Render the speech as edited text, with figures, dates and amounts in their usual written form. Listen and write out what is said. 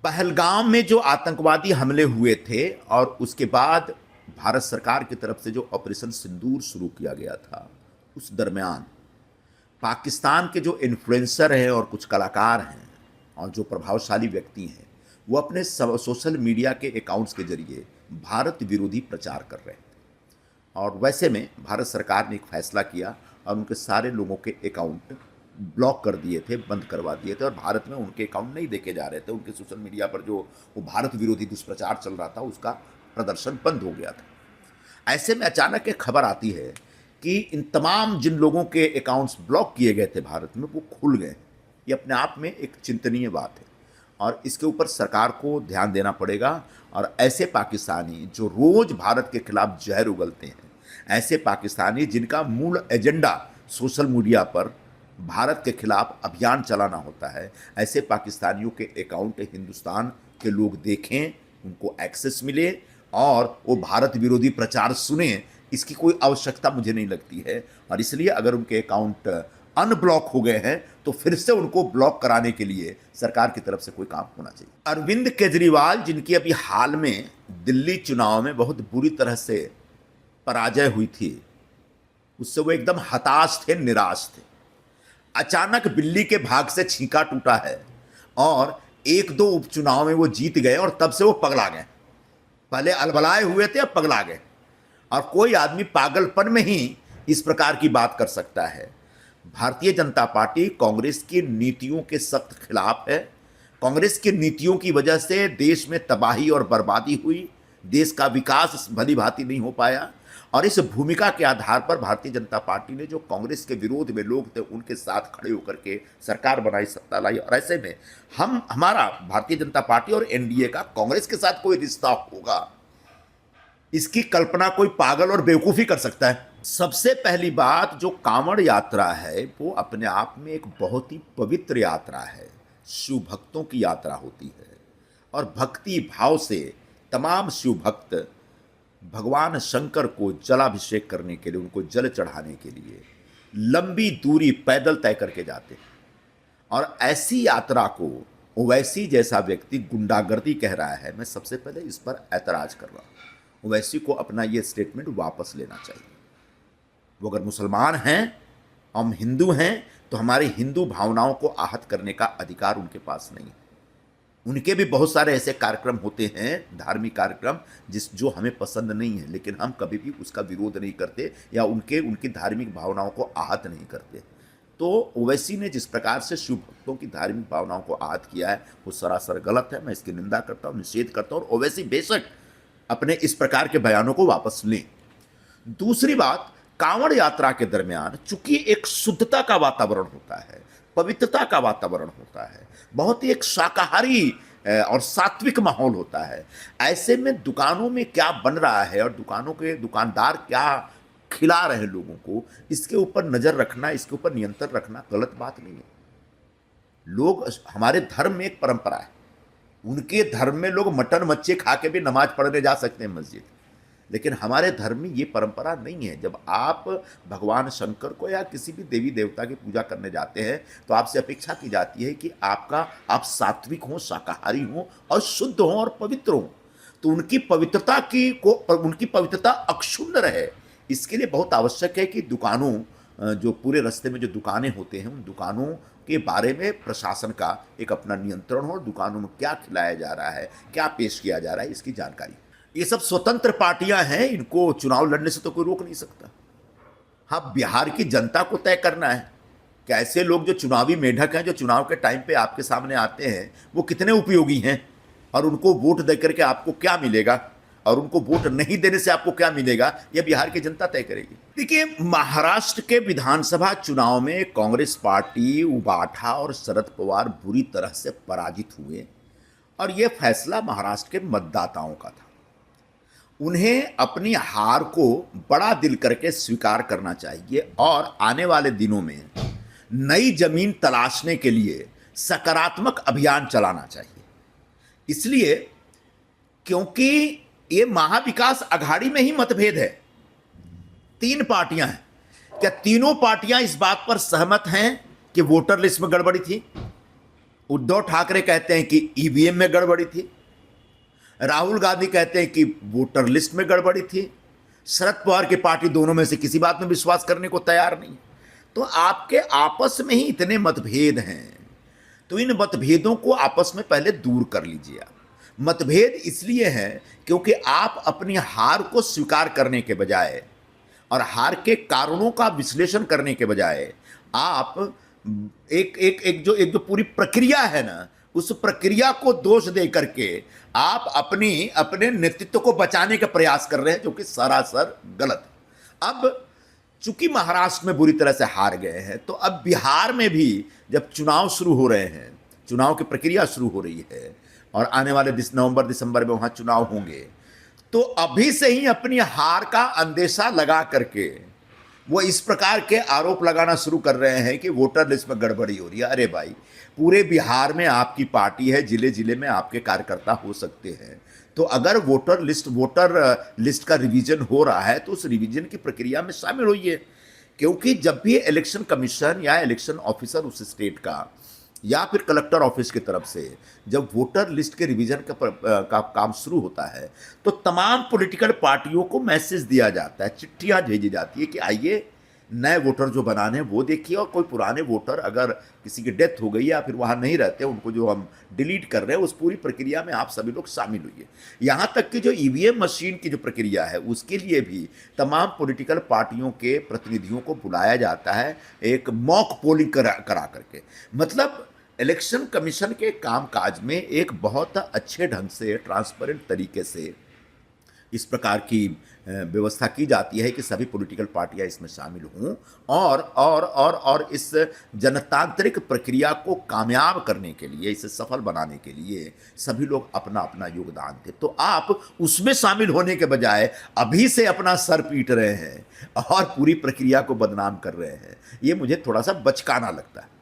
पहलगाम में जो आतंकवादी हमले हुए थे और उसके बाद भारत सरकार की तरफ से जो ऑपरेशन सिंदूर शुरू किया गया था, उस दरमियान पाकिस्तान के जो इन्फ्लुएंसर हैं और कुछ कलाकार हैं और जो प्रभावशाली व्यक्ति हैं, वो अपने सोशल मीडिया के अकाउंट्स के जरिए भारत विरोधी प्रचार कर रहे थे। और वैसे में भारत सरकार ने एक फैसला किया और उनके सारे लोगों के अकाउंट ब्लॉक कर दिए थे, बंद करवा दिए थे और भारत में उनके अकाउंट नहीं देखे जा रहे थे। उनके सोशल मीडिया पर जो वो भारत विरोधी दुष्प्रचार चल रहा था, उसका प्रदर्शन बंद हो गया था। ऐसे में अचानक एक खबर आती है कि इन तमाम जिन लोगों के अकाउंट्स ब्लॉक किए गए थे भारत में, वो खुल गए। ये अपने आप में एक चिंतनीय बात है और इसके ऊपर सरकार को ध्यान देना पड़ेगा। और ऐसे पाकिस्तानी जो रोज़ भारत के खिलाफ जहर उगलते हैं, ऐसे पाकिस्तानी जिनका मूल एजेंडा सोशल मीडिया पर भारत के खिलाफ अभियान चलाना होता है, ऐसे पाकिस्तानियों के अकाउंट हिंदुस्तान के लोग देखें, उनको एक्सेस मिले और वो भारत विरोधी प्रचार सुने, इसकी कोई आवश्यकता मुझे नहीं लगती है। और इसलिए अगर उनके अकाउंट अनब्लॉक हो गए हैं तो फिर से उनको ब्लॉक कराने के लिए सरकार की तरफ से कोई काम होना चाहिए। अरविंद केजरीवाल, जिनकी अभी हाल में दिल्ली चुनाव में बहुत बुरी तरह से पराजय हुई थी, उससे वो एकदम हताश थे, निराश थे। अचानक बिल्ली के भाग से छींका टूटा है और एक दो उपचुनाव में वो जीत गए और तब से वो पगला गए। पहले अलबलाए हुए थे, अब पगला गए। और कोई आदमी पागलपन में ही इस प्रकार की बात कर सकता है। भारतीय जनता पार्टी कांग्रेस की नीतियों के सख्त खिलाफ है। कांग्रेस की नीतियों की वजह से देश में तबाही और बर्बादी हुई, देश का विकास भली भांति नहीं हो पाया। और इस भूमिका के आधार पर भारतीय जनता पार्टी ने जो कांग्रेस के विरोध में लोग थे, उनके साथ खड़े होकर के सरकार बनाई, सत्ता लाई। और ऐसे में हमारा भारतीय जनता पार्टी और एनडीए का कांग्रेस के साथ कोई रिश्ता होगा, इसकी कल्पना कोई पागल और बेवकूफ़ी कर सकता है। सबसे पहली बात, जो कांवड़ यात्रा है वो अपने आप में एक बहुत ही पवित्र यात्रा है, शिव भक्तों की यात्रा होती है। और भक्ति भाव से तमाम शिव भक्त भगवान शंकर को जलाभिषेक करने के लिए, उनको जल चढ़ाने के लिए लंबी दूरी पैदल तय करके जाते हैं। और ऐसी यात्रा को ओवैसी जैसा व्यक्ति गुंडागर्दी कह रहा है, मैं सबसे पहले इस पर ऐतराज कर रहा हूँ। ओवैसी को अपना ये स्टेटमेंट वापस लेना चाहिए। वो अगर मुसलमान हैं, हम हिंदू हैं, तो हमारी हिंदू भावनाओं को आहत करने का अधिकार उनके पास नहीं है। उनके भी बहुत सारे ऐसे कार्यक्रम होते हैं, धार्मिक कार्यक्रम, जो हमें पसंद नहीं है, लेकिन हम कभी भी उसका विरोध नहीं करते या उनकी धार्मिक भावनाओं को आहत नहीं करते। तो ओवैसी ने जिस प्रकार से शिव भक्तों की धार्मिक भावनाओं को आहत किया है, वो सरासर गलत है। मैं इसकी निंदा करता हूँ, निषेध करता हूँ। और ओवैसी बेशक अपने इस प्रकार के बयानों को वापस लें। दूसरी बात, कांवड़ यात्रा के दरमियान चूंकि एक शुद्धता का वातावरण होता है, पवित्रता का वातावरण होता है, बहुत ही एक शाकाहारी और सात्विक माहौल होता है। ऐसे में दुकानों में क्या बन रहा है और दुकानों के दुकानदार क्या खिला रहे हैं लोगों को, इसके ऊपर नज़र रखना, इसके ऊपर नियंत्रण रखना गलत बात नहीं है। लोग, हमारे धर्म में एक परंपरा है, उनके धर्म में लोग मटन मच्छी खा के भी नमाज पढ़ने जा सकते हैं मस्जिद, लेकिन हमारे धर्म में ये परंपरा नहीं है। जब आप भगवान शंकर को या किसी भी देवी देवता की पूजा करने जाते हैं, तो आपसे अपेक्षा की जाती है कि आप सात्विक हों, शाकाहारी हों और शुद्ध हों और पवित्र हों। तो उनकी पवित्रता अक्षुण्ण रहे, इसके लिए बहुत आवश्यक है कि दुकानों, जो पूरे रास्ते में जो दुकानें होते हैं, उन दुकानों के बारे में प्रशासन का एक अपना नियंत्रण हो। दुकानों में क्या खिलाया जा रहा है, क्या पेश किया जा रहा है, इसकी जानकारी। ये सब स्वतंत्र पार्टियां हैं, इनको चुनाव लड़ने से तो कोई रोक नहीं सकता। हाँ, बिहार की जनता को तय करना है कि ऐसे लोग जो चुनावी मेढक हैं, जो चुनाव के टाइम पे आपके सामने आते हैं, वो कितने उपयोगी हैं और उनको वोट दे करके आपको क्या मिलेगा और उनको वोट नहीं देने से आपको क्या मिलेगा, यह बिहार की जनता तय करेगी। देखिए, महाराष्ट्र के विधानसभा चुनाव में कांग्रेस पार्टी, उबाठा और शरद पवार बुरी तरह से पराजित हुए और यह फैसला महाराष्ट्र के मतदाताओं का था। उन्हें अपनी हार को बड़ा दिल करके स्वीकार करना चाहिए और आने वाले दिनों में नई जमीन तलाशने के लिए सकारात्मक अभियान चलाना चाहिए। इसलिए क्योंकि ये महाविकास अघाड़ी में ही मतभेद है, 3 पार्टियां हैं। क्या तीनों पार्टियां इस बात पर सहमत हैं कि वोटर लिस्ट में गड़बड़ी थी? उद्धव ठाकरे कहते हैं कि ईवीएम में गड़बड़ी थी, राहुल गांधी कहते हैं कि वोटर लिस्ट में गड़बड़ी थी, शरद पवार की पार्टी दोनों में से किसी बात में विश्वास करने को तैयार नहीं। तो आपके आपस में ही इतने मतभेद हैं, तो इन मतभेदों को आपस में पहले दूर कर लीजिए आप। मतभेद इसलिए है क्योंकि आप अपनी हार को स्वीकार करने के बजाय और हार के कारणों का विश्लेषण करने के बजाय आप एक जो पूरी प्रक्रिया है ना, उस प्रक्रिया को दोष दे करके आप अपने नेतृत्व को बचाने का प्रयास कर रहे हैं, जो कि सरासर गलत है। अब चूंकि महाराष्ट्र में बुरी तरह से हार गए हैं, तो अब बिहार में भी जब चुनाव शुरू हो रहे हैं, चुनाव की प्रक्रिया शुरू हो रही है और आने वाले नवंबर दिसंबर में वहां चुनाव होंगे, तो अभी से ही अपनी हार का अंदेशा लगा करके वो इस प्रकार के आरोप लगाना शुरू कर रहे हैं कि वोटर लिस्ट में गड़बड़ी हो रही है। अरे भाई, पूरे बिहार में आपकी पार्टी है, जिले जिले में आपके कार्यकर्ता हो सकते हैं, तो अगर वोटर लिस्ट का रिवीजन हो रहा है तो उस रिवीजन की प्रक्रिया में शामिल होइए। क्योंकि जब भी इलेक्शन कमीशन या इलेक्शन ऑफिसर उस स्टेट का या फिर कलेक्टर ऑफिस की तरफ से जब वोटर लिस्ट के रिवीजन का काम शुरू होता है, तो तमाम पॉलिटिकल पार्टियों को मैसेज दिया जाता है, चिट्ठियां भेजी जाती है कि आइए नए वोटर जो बनाने हैं वो देखिए, और कोई पुराने वोटर अगर किसी की डेथ हो गई या फिर वहाँ नहीं रहते, उनको जो हम डिलीट कर रहे हैं, उस पूरी प्रक्रिया में आप सभी लोग शामिल होइए। यहाँ तक कि जो ईवीएम मशीन की जो प्रक्रिया है, उसके लिए भी तमाम पॉलिटिकल पार्टियों के प्रतिनिधियों को बुलाया जाता है, एक मॉक पोलिंग करा करके। मतलब इलेक्शन कमीशन के कामकाज में एक बहुत अच्छे ढंग से, ट्रांसपेरेंट तरीके से इस प्रकार की व्यवस्था की जाती है कि सभी पॉलिटिकल पार्टियां इसमें शामिल हों और इस जनतांत्रिक प्रक्रिया को कामयाब करने के लिए, इसे सफल बनाने के लिए सभी लोग अपना अपना योगदान थे। तो आप उसमें शामिल होने के बजाय अभी से अपना सर पीट रहे हैं और पूरी प्रक्रिया को बदनाम कर रहे हैं। ये मुझे थोड़ा सा बचकाना लगता है।